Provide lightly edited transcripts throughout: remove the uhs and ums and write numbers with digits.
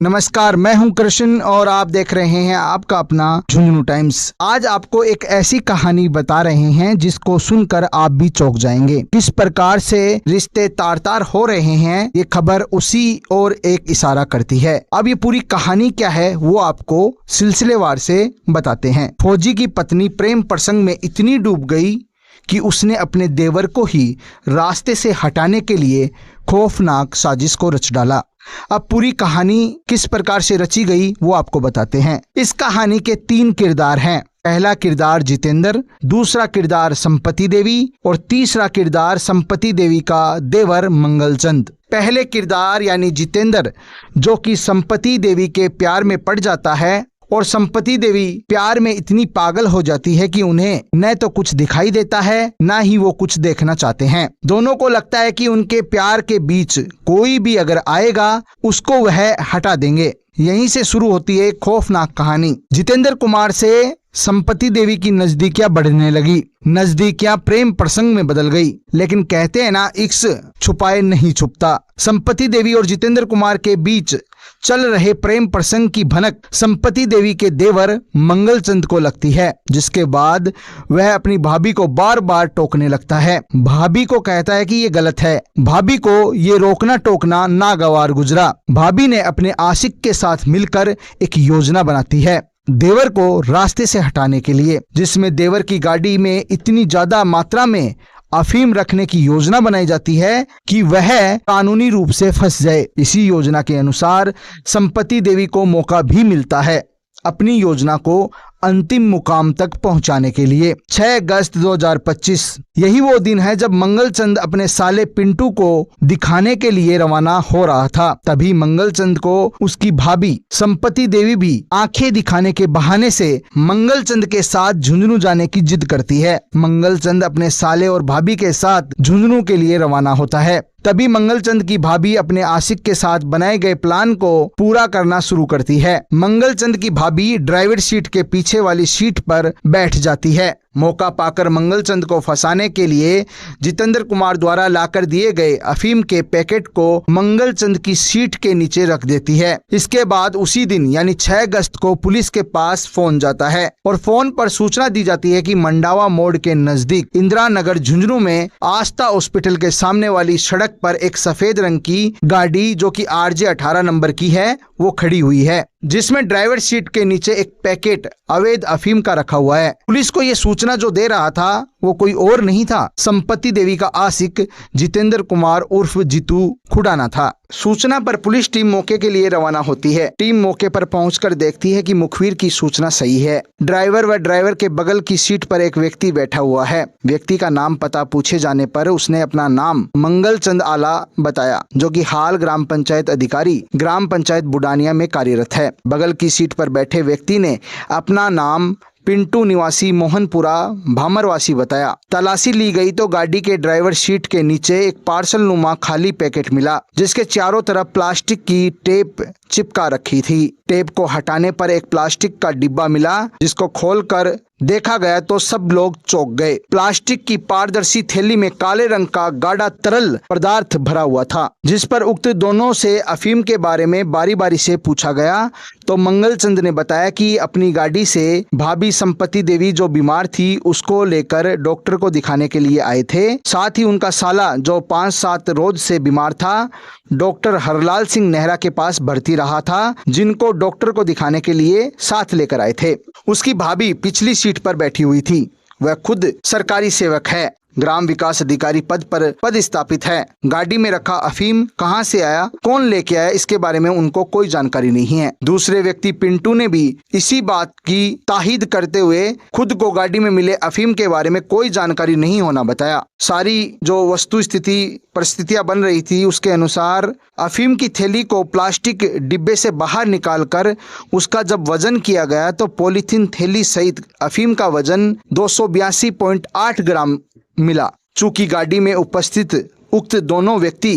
नमस्कार, मैं हूं कृष्ण और आप देख रहे हैं आपका अपना झुंझुनू टाइम्स। आज आपको एक ऐसी कहानी बता रहे हैं जिसको सुनकर आप भी चौंक जाएंगे। किस प्रकार से रिश्ते तार तार हो रहे हैं, ये खबर उसी और एक इशारा करती है। अब ये पूरी कहानी क्या है वो आपको सिलसिलेवार से बताते हैं। फौजी की पत्नी प्रेम प्रसंग में इतनी डूब गई कि उसने अपने देवर को ही रास्ते से हटाने के लिए खौफनाक साजिश को रच डाला। अब पूरी कहानी किस प्रकार से रची गई वो आपको बताते हैं। इस कहानी के 3 किरदार हैं। पहला किरदार जितेंद्र, दूसरा किरदार संपत्ति देवी और तीसरा किरदार संपत्ति देवी का देवर मंगलचंद। पहले किरदार यानी जितेंद्र जो कि संपत्ति देवी के प्यार में पड़ जाता है और संपत्ति देवी प्यार में इतनी पागल हो जाती है कि उन्हें न तो कुछ दिखाई देता है न ही वो कुछ देखना चाहते हैं। दोनों को लगता है कि उनके प्यार के बीच कोई भी अगर आएगा उसको वह हटा देंगे। यहीं से शुरू होती है एक खौफनाक कहानी। जितेंद्र कुमार से संपत्ति देवी की नजदीकियां बढ़ने लगी, नजदीकियां प्रेम प्रसंग में बदल गई। लेकिन कहते हैं ना, इश्क छुपाए नहीं छुपता। संपत्ति देवी और जितेंद्र कुमार के बीच चल रहे प्रेम प्रसंग की भनक संपत्ति देवी के देवर मंगलचंद को लगती है, जिसके बाद वह अपनी भाभी को बार बार टोकने लगता है। भाभी को कहता है कि ये गलत है। भाभी को ये रोकना टोकना नागवार गुजरा। भाभी ने अपने आशिक के साथ मिलकर एक योजना बनाती है देवर को रास्ते से हटाने के लिए, जिसमें देवर की गाड़ी में इतनी ज्यादा मात्रा में अफीम रखने की योजना बनाई जाती है कि वह कानूनी रूप से फंस जाए। इसी योजना के अनुसार संपत्ति देवी को मौका भी मिलता है अपनी योजना को अंतिम मुकाम तक पहुंचाने के लिए। 6 अगस्त 2025 यही वो दिन है जब मंगलचंद अपने साले पिंटू को दिखाने के लिए रवाना हो रहा था। तभी मंगलचंद को उसकी भाभी संपत्ति देवी भी आंखें दिखाने के बहाने से मंगलचंद के साथ झुंझुनू जाने की जिद करती है। मंगलचंद अपने साले और भाभी के साथ झुंझुनू के लिए रवाना होता है। तभी मंगलचंद की भाभी अपने आशिक के साथ बनाए गए प्लान को पूरा करना शुरू करती है। मंगलचंद की भाभी ड्राइवर सीट के पीछे वाली सीट पर बैठ जाती है। मौका पाकर मंगलचंद को फंसाने के लिए जितेंद्र कुमार द्वारा लाकर दिए गए अफीम के पैकेट को मंगलचंद की सीट के नीचे रख देती है। इसके बाद उसी दिन यानी 6 अगस्त को पुलिस के पास फोन जाता है और फोन पर सूचना दी जाती है कि मंडावा मोड़ के नजदीक इंदिरा नगर झुंझुनू में आस्था हॉस्पिटल के सामने वाली सड़क पर एक सफेद रंग की गाड़ी जो कि RJ 18 नंबर की है वो खड़ी हुई है, जिसमें ड्राइवर सीट के नीचे एक पैकेट अवैध अफीम का रखा हुआ है। पुलिस को यह सूचना जो दे रहा था वो कोई और नहीं था, संपत्ति देवी का आशिक जितेंद्र कुमार उर्फ जीतू खुडाना था। सूचना पर पुलिस टीम मौके के लिए रवाना होती है। टीम मौके पर पहुंचकर देखती है कि मुखबिर की सूचना सही है। ड्राइवर व ड्राइवर के बगल की सीट पर एक व्यक्ति बैठा हुआ है। व्यक्ति का नाम पता पूछे जाने पर उसने अपना नाम मंगलचंद आला बताया, जो कि हाल ग्राम पंचायत अधिकारी ग्राम पंचायत बुडानिया में कार्यरत है। बगल की सीट पर बैठे व्यक्ति ने अपना नाम पिंटू निवासी मोहनपुरा भामरवासी बताया। तलाशी ली गई तो गाड़ी के ड्राइवर सीट के नीचे एक पार्सल नुमा खाली पैकेट मिला, जिसके चारों तरफ प्लास्टिक की टेप चिपका रखी थी। टेप को हटाने पर एक प्लास्टिक का डिब्बा मिला, जिसको खोलकर देखा गया तो सब लोग चौंक गए। प्लास्टिक की पारदर्शी थैली में काले रंग का गाढ़ा तरल पदार्थ भरा हुआ था, जिस पर उक्त दोनों से अफीम के बारे में बारी बारी से पूछा गया तो मंगलचंद ने बताया कि अपनी गाड़ी से भाभी संपत्ति देवी जो बीमार थी उसको लेकर डॉक्टर को दिखाने के लिए आए थे। साथ ही उनका साला जो 5-7 रोज से बीमार था डॉक्टर हरलाल सिंह नेहरा के पास भर्ती रहा था, जिनको डॉक्टर को दिखाने के लिए साथ लेकर आए थे। उसकी भाभी पिछली सीट पर बैठी हुई थी। वह खुद सरकारी सेवक है, ग्राम विकास अधिकारी पद पर पदस्थापित है। गाड़ी में रखा अफीम कहां से आया, कौन लेके आया, इसके बारे में उनको कोई जानकारी नहीं है। दूसरे व्यक्ति पिंटू ने भी इसी बात की ताहीद करते हुए खुद को गाड़ी में मिले अफीम के बारे में कोई जानकारी नहीं होना बताया। सारी जो वस्तु स्थिति परिस्थितियां बन रही थी उसके अनुसार अफीम की थैली को प्लास्टिक डिब्बे से बाहर निकालकर उसका जब वजन किया गया तो पॉलीथीन थैली सहित अफीम का वजन 282.8 ग्राम मिला। चूंकि गाड़ी में उपस्थित उक्त दोनों व्यक्ति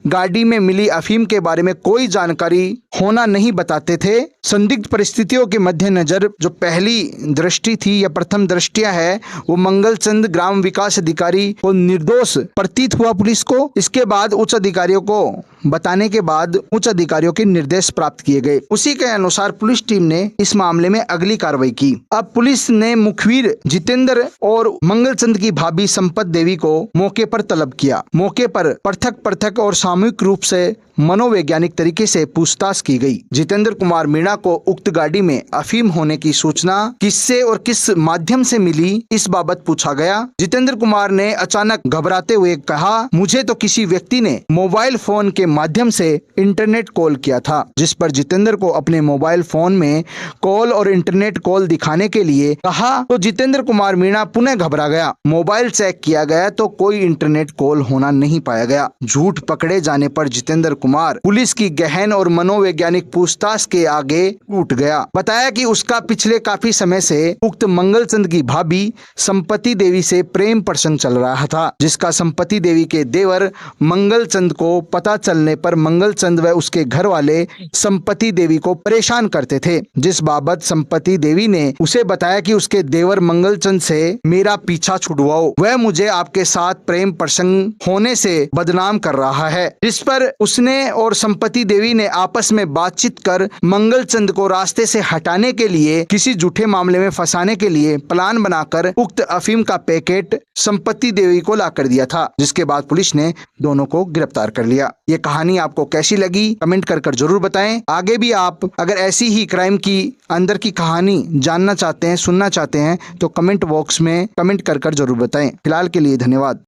गाड़ी में मिली अफीम के बारे में कोई जानकारी होना नहीं बताते थे। संदिग्ध परिस्थितियों के मद्देनजर जो पहली दृष्टि थी या प्रथम दृष्टिया है वो मंगलचंद ग्राम विकास अधिकारी को निर्दोष प्रतीत हुआ पुलिस को। इसके बाद उच्च अधिकारियों को बताने के बाद उच्च अधिकारियों के निर्देश प्राप्त किए गए। उसी के अनुसार पुलिस टीम ने इस मामले में अगली कार्रवाई की। अब पुलिस ने मुखबिर जितेंद्र और मंगलचंद की भाभी संपत देवी को मौके पर तलब किया। मौके पर पृथक और सामूहिक रूप से मनोवैज्ञानिक तरीके से पूछताछ की गई। जितेंद्र कुमार मीणा को उक्त गाड़ी में अफीम होने की सूचना किससे और किस माध्यम से मिली, इस बाबत पूछा गया। जितेंद्र कुमार ने अचानक घबराते हुए कहा, मुझे तो किसी व्यक्ति ने मोबाइल फोन के माध्यम से इंटरनेट कॉल किया था। जिस पर जितेंद्र को अपने मोबाइल फोन में कॉल और इंटरनेट कॉल दिखाने के लिए कहा तो जितेंद्र कुमार मीणा पुनः घबरा गया। मोबाइल चेक किया गया तो कोई इंटरनेट कॉल होना नहीं पाया गया। झूठ पकड़े जाने पर जितेंद्र कुमार पुलिस की गहन और मनोवैज्ञानिक पूछताछ के आगे उठ गया। बताया कि उसका पिछले काफी समय से उक्त मंगलचंद की भाभी संपत्ति देवी से प्रेम प्रसंग चल रहा था, जिसका संपत्ति देवी के देवर मंगलचंद को पता चलने पर मंगलचंद व उसके घर वाले संपत्ति देवी को परेशान करते थे। जिस बाबत संपत्ति देवी ने उसे बताया कि उसके देवर मंगलचंद से मेरा पीछा छुड़वाओ, वह मुझे आपके साथ प्रेम प्रसंग होने से बदनाम कर रहा है। जिस पर उसने और संपत्ति देवी ने आपस में बातचीत कर मंगलचंद को रास्ते से हटाने के लिए किसी झूठे मामले में फंसाने के लिए प्लान बनाकर उक्त अफीम का पैकेट संपत्ति देवी को लाकर दिया था, जिसके बाद पुलिस ने दोनों को गिरफ्तार कर लिया। ये कहानी आपको कैसी लगी कमेंट कर जरूर बताएं। आगे भी आप अगर ऐसी ही क्राइम की अंदर की कहानी जानना चाहते हैं, सुनना चाहते हैं तो कमेंट बॉक्स में कमेंट कर जरूर बताएं। फिलहाल के लिए धन्यवाद।